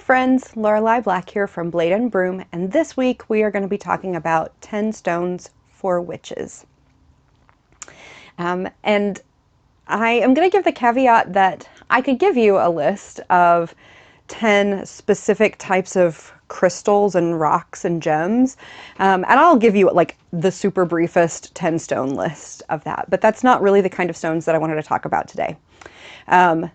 friends, Laurelei Black here from Blade Broom, and this week we are going to be talking about 10 stones for witches. And I am going to give the caveat that I could give you a list of 10 specific types of crystals and rocks and gems, and I'll give you like the super briefest 10 stone list of that, but that's not really the kind of stones that I wanted to talk about today.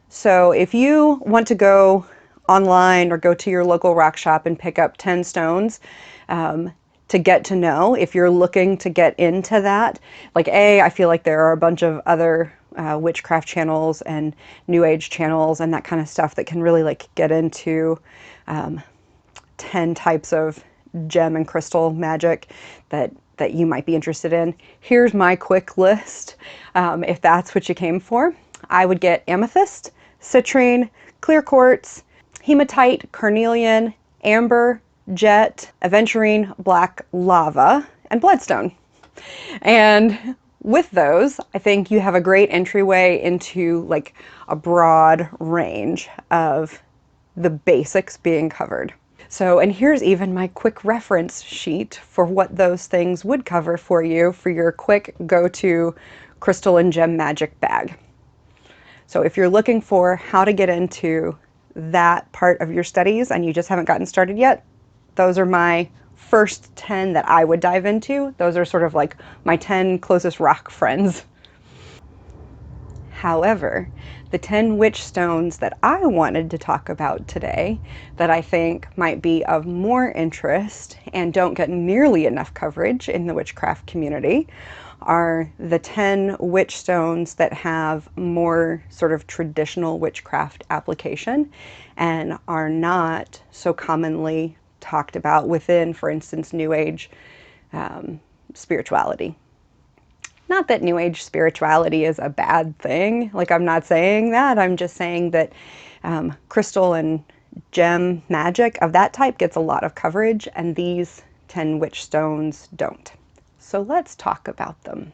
So if you want to go online or go to your local rock shop and pick up 10 stones to get to know, if you're looking to get into that, like I feel like there are a bunch of other witchcraft channels and new age channels and that kind of stuff that can really like get into 10 types of gem and crystal magic that you might be interested in. Here's my quick list. If that's what you came for, I would get amethyst, citrine, clear quartz, hematite, carnelian, amber, jet, aventurine, black lava, and bloodstone. And with those, I think you have a great entryway into like a broad range of the basics being covered. So, and here's even my quick reference sheet for what those things would cover for you for your quick go-to crystal and gem magic bag. So if you're looking for how to get into that part of your studies and you just haven't gotten started yet, those are my first 10 that I would dive into. Those are sort of like my 10 closest rock friends. However, the 10 witch stones that I wanted to talk about today that I think might be of more interest and don't get nearly enough coverage in the witchcraft community are the 10 witch stones that have more sort of traditional witchcraft application and are not so commonly talked about within, for instance, New Age spirituality. Not that New Age spirituality is a bad thing, like I'm not saying that, I'm just saying that crystal and gem magic of that type gets a lot of coverage and these 10 witch stones don't. So let's talk about them.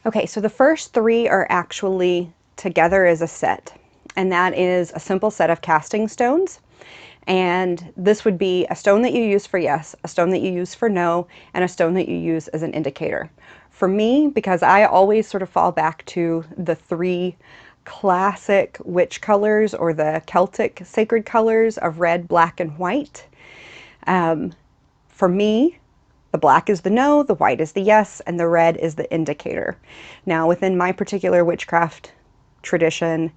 Okay, so the first three are actually together as a set, and that is a simple set of casting stones. And this would be a stone that you use for yes, a stone that you use for no, and a stone that you use as an indicator. For me, because I always sort of fall back to the three classic witch colors or the Celtic sacred colors of red, black, and white. For me, the black is the no, the white is the yes, and the red is the indicator. Now, within my particular witchcraft tradition,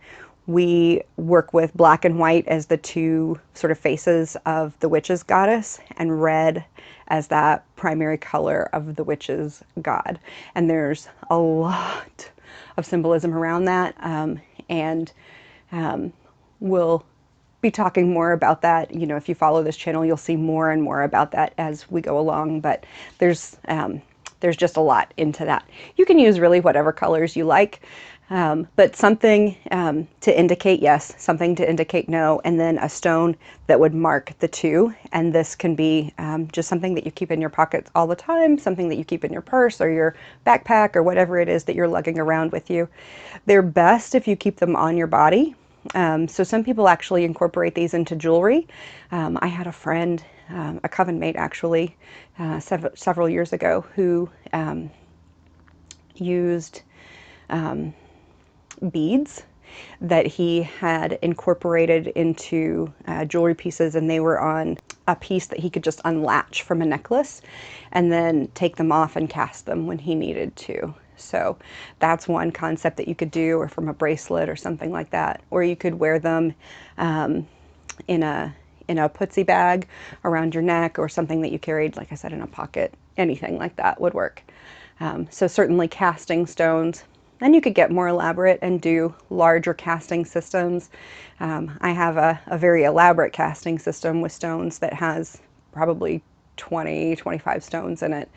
we work with black and white as the two sort of faces of the witch's goddess, and red as that primary color of the witch's god. And there's a lot of symbolism around that, and we'll be talking more about that. You know, if you follow this channel, you'll see more and more about that as we go along, but there's just a lot into that. You can use really whatever colors you like, but something to indicate yes, something to indicate no, and then a stone that would mark the two. And this can be just something that you keep in your pockets all the time, something that you keep in your purse or your backpack or whatever it is that you're lugging around with you. They're best if you keep them on your body. So some people actually incorporate these into jewelry. I had a friend, a coven mate actually, several years ago who used beads that he had incorporated into jewelry pieces, and they were on a piece that he could just unlatch from a necklace and then take them off and cast them when he needed to. So that's one concept that you could do, or from a bracelet or something like that. Or you could wear them in a putsy bag around your neck, or something that you carried, like I said, in a pocket. Anything like that would work. So certainly casting stones. And you could get more elaborate and do larger casting systems. I have a very elaborate casting system with stones that has probably 20, 25 stones in it.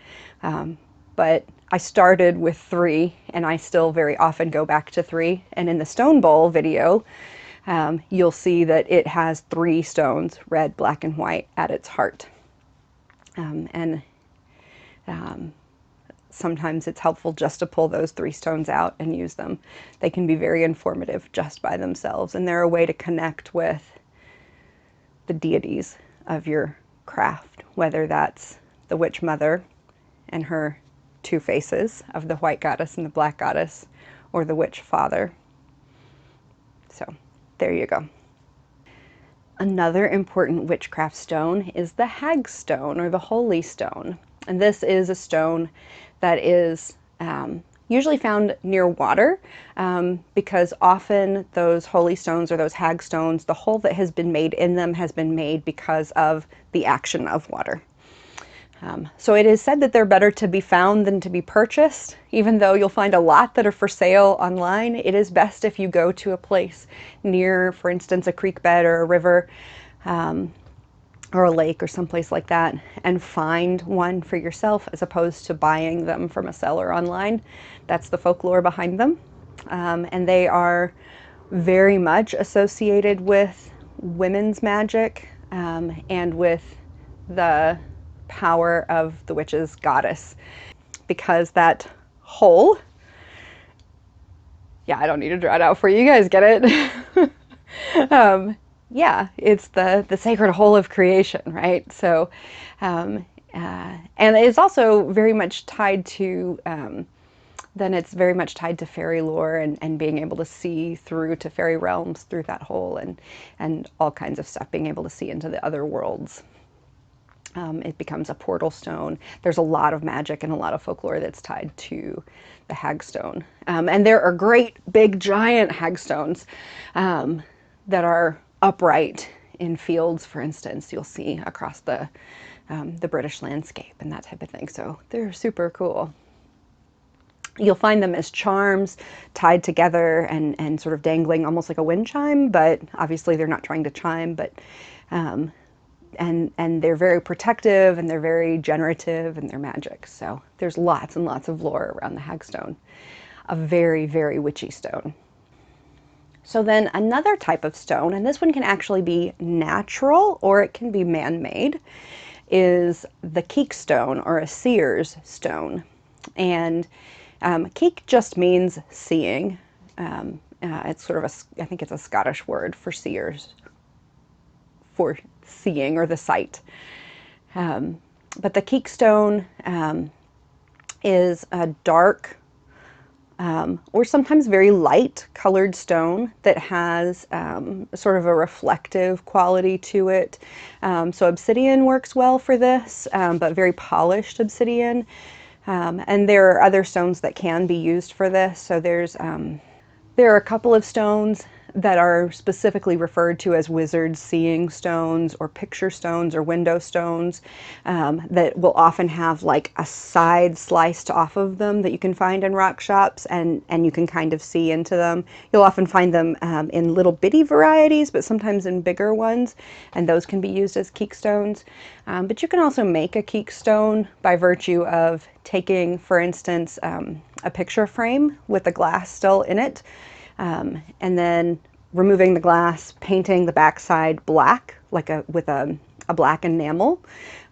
But I started with 3, and I still very often go back to 3. And in the stone bowl video, you'll see that it has 3 stones, red, black, and white, at its heart. Sometimes it's helpful just to pull those 3 stones out and use them. They can be very informative just by themselves, and they're a way to connect with the deities of your craft, whether that's the witch mother and her two faces of the white goddess and the black goddess, or the witch father. So there you go. Another important witchcraft stone is the Hagstone, or the holy stone. And this is a stone that is usually found near water, because often those holy stones or those hagstones, the hole that has been made in them has been made because of the action of water. So it is said that they're better to be found than to be purchased. Even though you'll find a lot that are for sale online, it is best if you go to a place near, for instance, a creek bed or a river, or a lake or someplace like that, and find one for yourself as opposed to buying them from a seller online. That's the folklore behind them. And they are very much associated with women's magic, and with the power of the witch's goddess, because that hole, yeah, I don't need to draw it out for you, you guys get it. Yeah, it's the sacred hole of creation, right? So, and it's also very much tied to, then it's very much tied to fairy lore, and being able to see through to fairy realms through that hole, and all kinds of stuff, being able to see into the other worlds. It becomes a portal stone. There's a lot of magic and a lot of folklore that's tied to the Hagstone. And there are great big giant Hagstones that are upright in fields, for instance. You'll see across the British landscape and that type of thing. So they're super cool. You'll find them as charms tied together and sort of dangling almost like a wind chime, but obviously they're not trying to chime, but and they're very protective, and they're very generative, and they're magic. So there's lots and lots of lore around the Hagstone. A very, very witchy stone. So then another type of stone, and this one can actually be natural or it can be man-made, is the Keekstone, or a seer's stone. And keek just means seeing. It's sort of I think it's a Scottish word for seers, for seeing or the sight. But the Keekstone is a dark, or sometimes very light colored stone that has sort of a reflective quality to it. So obsidian works well for this, but very polished obsidian. And there are other stones that can be used for this. So there are a couple of stones that are specifically referred to as wizard seeing stones, or picture stones, or window stones, that will often have like a side sliced off of them that you can find in rock shops, and you can kind of see into them. You'll often find them in little bitty varieties, but sometimes in bigger ones, and those can be used as keekstones. But you can also make a keekstone by virtue of taking, for instance, a picture frame with the glass still in it, and then removing the glass, painting the backside black, like with a black enamel,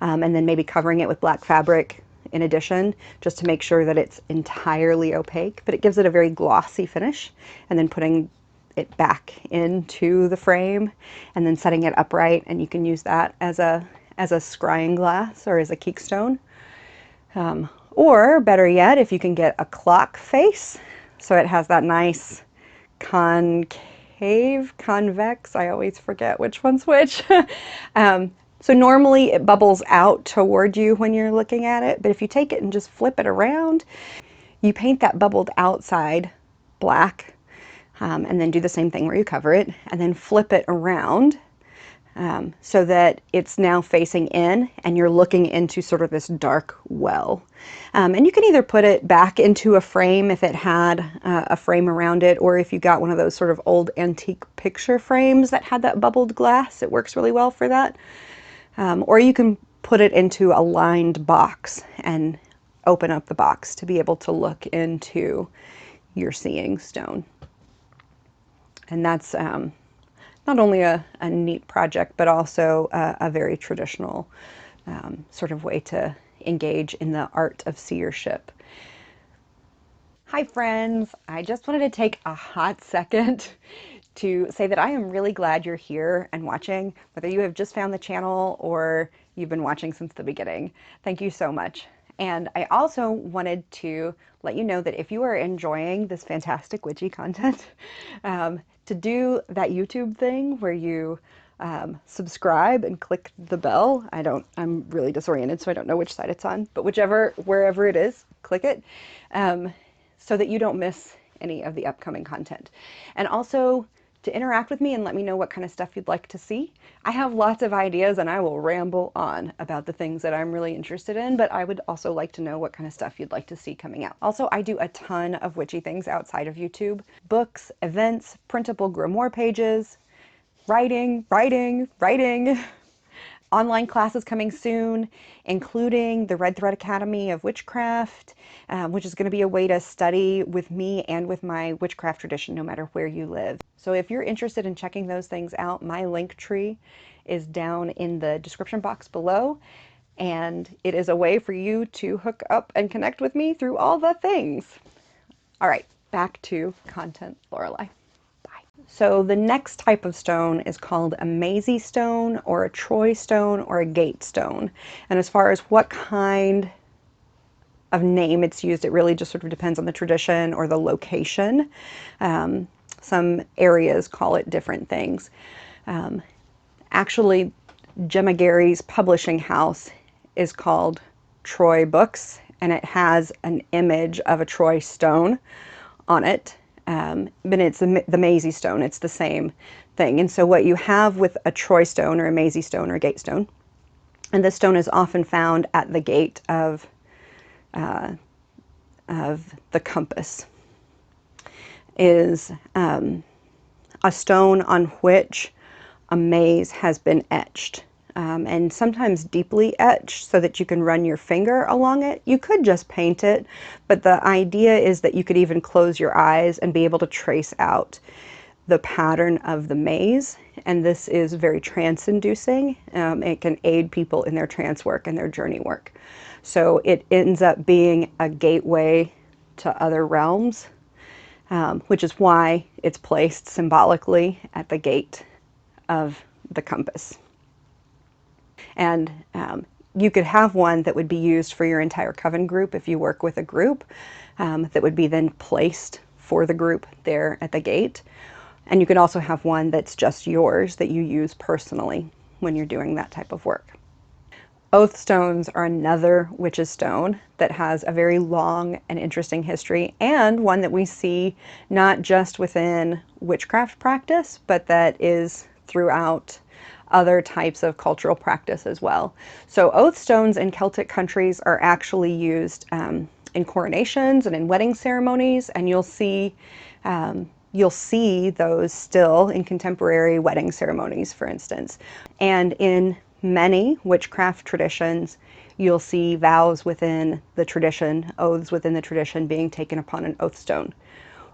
and then maybe covering it with black fabric in addition, just to make sure that it's entirely opaque, but it gives it a very glossy finish, and then putting it back into the frame, and then setting it upright, and you can use that as a scrying glass or as a keekstone. Or better yet, if you can get a clock face, so it has that nice convex, I always forget which one's which. So normally it bubbles out toward you when you're looking at it, but if you take it and just flip it around, you paint that bubbled outside black, and then do the same thing where you cover it, and then flip it around, so that it's now facing in and you're looking into sort of this dark well. And you can either put it back into a frame if it had a frame around it, or if you got one of those sort of old antique picture frames that had that bubbled glass, it works really well for that. Or you can put it into a lined box and open up the box to be able to look into your seeing stone. And that's not only a neat project, but also a very traditional sort of way to engage in the art of seership. Hi friends, I just wanted to take a hot second to say that I am really glad you're here and watching, whether you have just found the channel or you've been watching since the beginning. Thank you so much. And I also wanted to let you know that if you are enjoying this fantastic witchy content, to do that YouTube thing where you subscribe and click the bell. I'm really disoriented, so I don't know which side it's on, but wherever it is, click it, so that you don't miss any of the upcoming content. And also to interact with me and let me know what kind of stuff you'd like to see. I have lots of ideas and I will ramble on about the things that I'm really interested in, but I would also like to know what kind of stuff you'd like to see coming out. Also, I do a ton of witchy things outside of YouTube. Books, events, printable grimoire pages, writing, online classes coming soon, including the Red Thread Academy of Witchcraft, which is going to be a way to study with me and with my witchcraft tradition no matter where you live. So if you're interested in checking those things out, my link tree is down in the description box below, and it is a way for you to hook up and connect with me through all the things. All right, back to content, Laurelei. So the next type of stone is called a maisy stone or a Troy stone or a gate stone. And as far as what kind of name it's used, it really just sort of depends on the tradition or the location. Some areas call it different things. Actually, Gemma Gary's publishing house is called Troy Books, and it has an image of a Troy stone on it. But it's the maisy stone, it's the same thing. And so what you have with a Troy stone or a maisy stone or a gate stone, and this stone is often found at the gate of the compass, is a stone on which a maze has been etched. And sometimes deeply etched so that you can run your finger along it. You could just paint it, but the idea is that you could even close your eyes and be able to trace out the pattern of the maze. And this is very trance-inducing. It can aid people in their trance work and their journey work. So it ends up being a gateway to other realms, which is why it's placed symbolically at the gate of the compass. And you could have one that would be used for your entire coven group if you work with a group, that would be then placed for the group there at the gate. And you could also have one that's just yours that you use personally when you're doing that type of work. Oath stones are another witch's stone that has a very long and interesting history, and one that we see not just within witchcraft practice, but that is throughout other types of cultural practice as well. So oath stones in Celtic countries are actually used in coronations and in wedding ceremonies, and you'll see those still in contemporary wedding ceremonies, for instance. And in many witchcraft traditions, you'll see vows within the tradition, oaths within the tradition being taken upon an oath stone.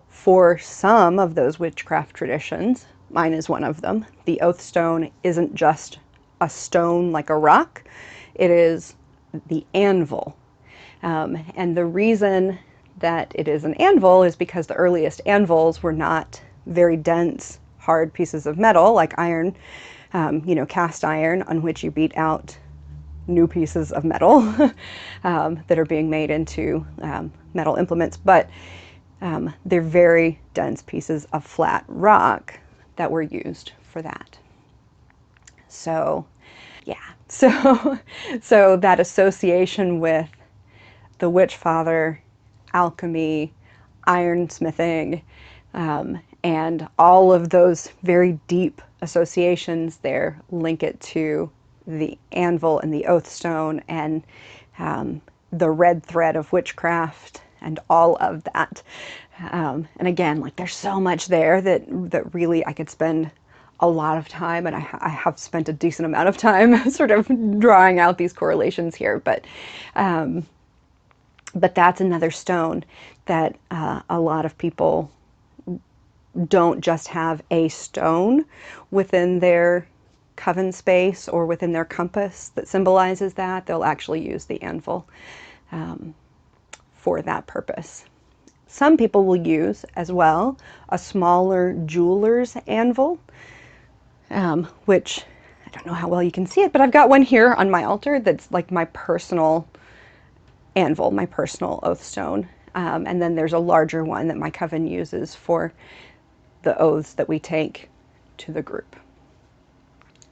For some of those witchcraft traditions, mine is one of them, the oath stone isn't just a stone like a rock, it is the anvil. And the reason that it is an anvil is because the earliest anvils were not very dense, hard pieces of metal like iron, cast iron on which you beat out new pieces of metal that are being made into metal implements, but they're very dense pieces of flat rock that were used for that. So, yeah, so that association with the witch father, alchemy, ironsmithing, and all of those very deep associations there link it to the anvil and the oath stone and the red thread of witchcraft and all of that. And again, like there's so much there that really I could spend a lot of time, and I have spent a decent amount of time sort of drawing out these correlations here, but that's another stone that a lot of people don't just have a stone within their coven space or within their compass that symbolizes that. They'll actually use the anvil for that purpose. Some people will use as well a smaller jeweler's anvil, which I don't know how well you can see it, but I've got one here on my altar that's like my personal anvil, my personal oath stone. And then there's a larger one that my coven uses for the oaths that we take to the group.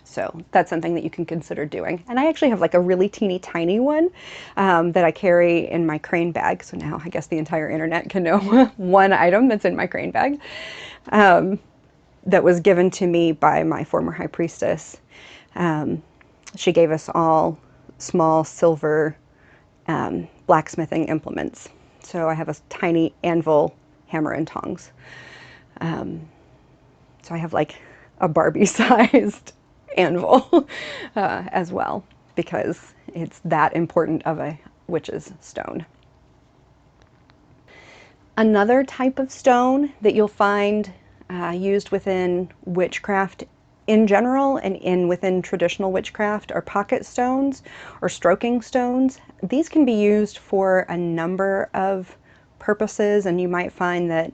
So that's something that you can consider doing. And I actually have like a really teeny tiny one that I carry in my crane bag. So now I guess the entire internet can know one item that's in my crane bag that was given to me by my former high priestess. She gave us all small silver blacksmithing implements. So I have a tiny anvil, hammer, and tongs. So I have like a Barbie-sized anvil as well, because it's that important of a witch's stone. Another type of stone that you'll find used within witchcraft in general and within traditional witchcraft are pocket stones or stroking stones. These can be used for a number of purposes, and you might find that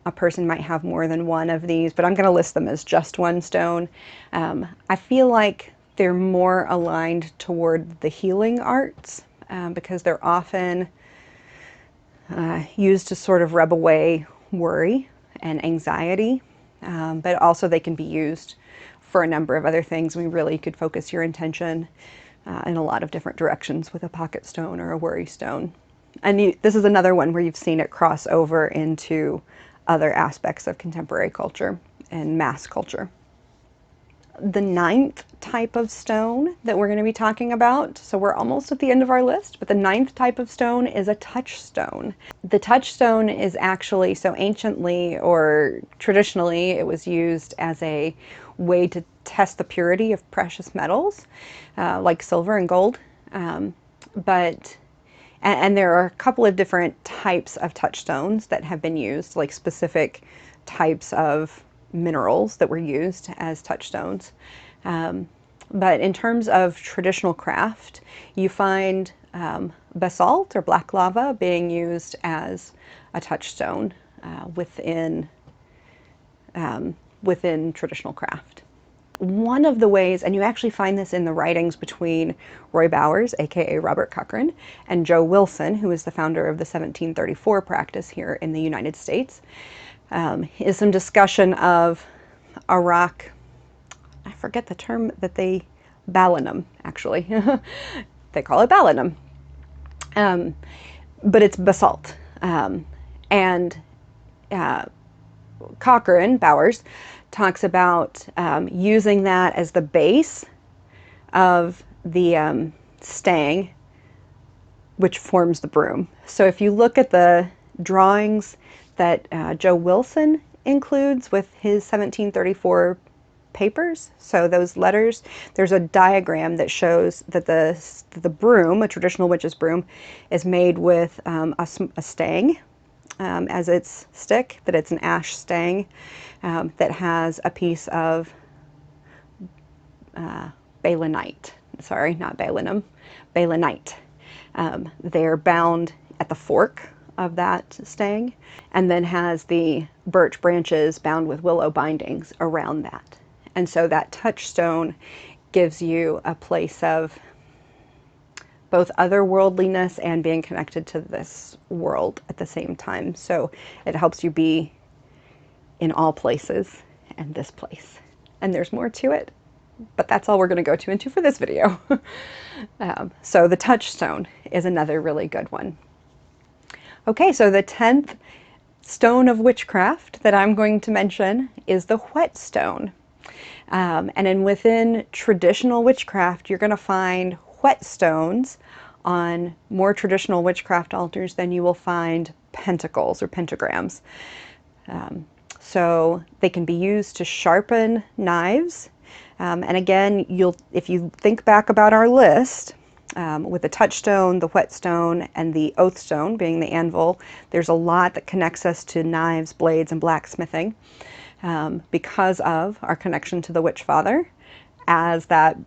a person might have more than one of these, but I'm going to list them as just one stone. I feel like they're more aligned toward the healing arts because they're often used to sort of rub away worry and anxiety, but also they can be used for a number of other things. We really could focus your intention in a lot of different directions with a pocket stone or a worry stone. And this is another one where you've seen it cross over into other aspects of contemporary culture and mass culture. The 9th type of stone that we're going to be talking about, so we're almost at the end of our list, but the 9th type of stone is a touchstone. The touchstone is actually, so anciently or traditionally, it was used as a way to test the purity of precious metals, like silver and gold. And there are a couple of different types of touchstones that have been used, like specific types of minerals that were used as touchstones. But in terms of traditional craft, you find basalt or black lava being used as a touchstone within traditional craft. One of the ways, and you actually find this in the writings between Roy Bowers, aka Robert Cochran, and Joe Wilson, who is the founder of the 1734 practice here in the United States, is some discussion of a rock, I forget the term that they, balinum, actually. They call it balinum. But it's basalt. Cochran, Bowers, talks about using that as the base of the stang, which forms the broom. So if you look at the drawings that Joe Wilson includes with his 1734 papers, so those letters, there's a diagram that shows that the broom, a traditional witch's broom, is made with a stang as its stick, that it's an ash stang that has a piece of balinite. Sorry, not balinum, balinite. They're bound at the fork of that stang, and then has the birch branches bound with willow bindings around that. And so that touchstone gives you a place of both otherworldliness and being connected to this world at the same time. So it helps you be in all places and this place. And there's more to it, but that's all we're going to go into for this video. So the touchstone is another really good one. Okay, so the 10th stone of witchcraft that I'm going to mention is the whetstone. And within traditional witchcraft, you're going to find whetstones on more traditional witchcraft altars than you will find pentacles or pentagrams. So they can be used to sharpen knives. And again, if you think back about our list, with the touchstone, the whetstone, and the oathstone being the anvil, there's a lot that connects us to knives, blades, and blacksmithing because of our connection to the Witch Father as that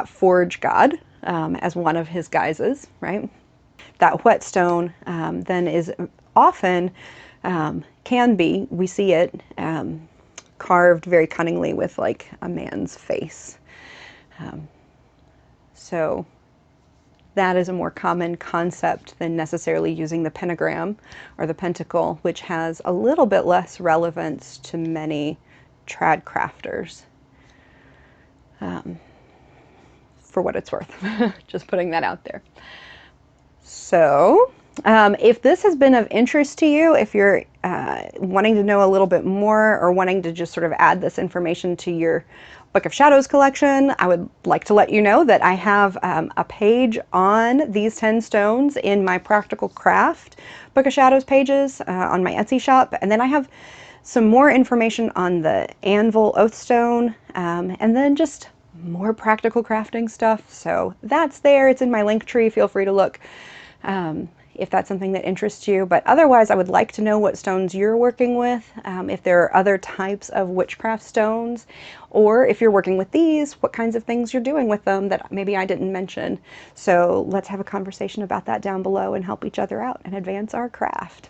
forge god, as one of his guises, right? that whetstone then is often, can be, we see it carved very cunningly with like a man's face. So that is a more common concept than necessarily using the pentagram or the pentacle, which has a little bit less relevance to many trad crafters. For what it's worth, just putting that out there. So if this has been of interest to you, if you're wanting to know a little bit more or wanting to just sort of add this information to your Book of Shadows collection, I would like to let you know that I have a page on these 10 stones in my Practical Craft Book of Shadows pages on my Etsy shop. And then I have some more information on the anvil oath stone, and then just more practical crafting stuff. So that's there. It's in my link tree. Feel free to look if that's something that interests you. But otherwise, I would like to know what stones you're working with, if there are other types of witchcraft stones, or if you're working with these, what kinds of things you're doing with them that maybe I didn't mention. So let's have a conversation about that down below and help each other out and advance our craft.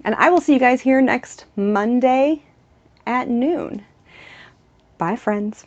And I will see you guys here next Monday at noon. Bye, friends.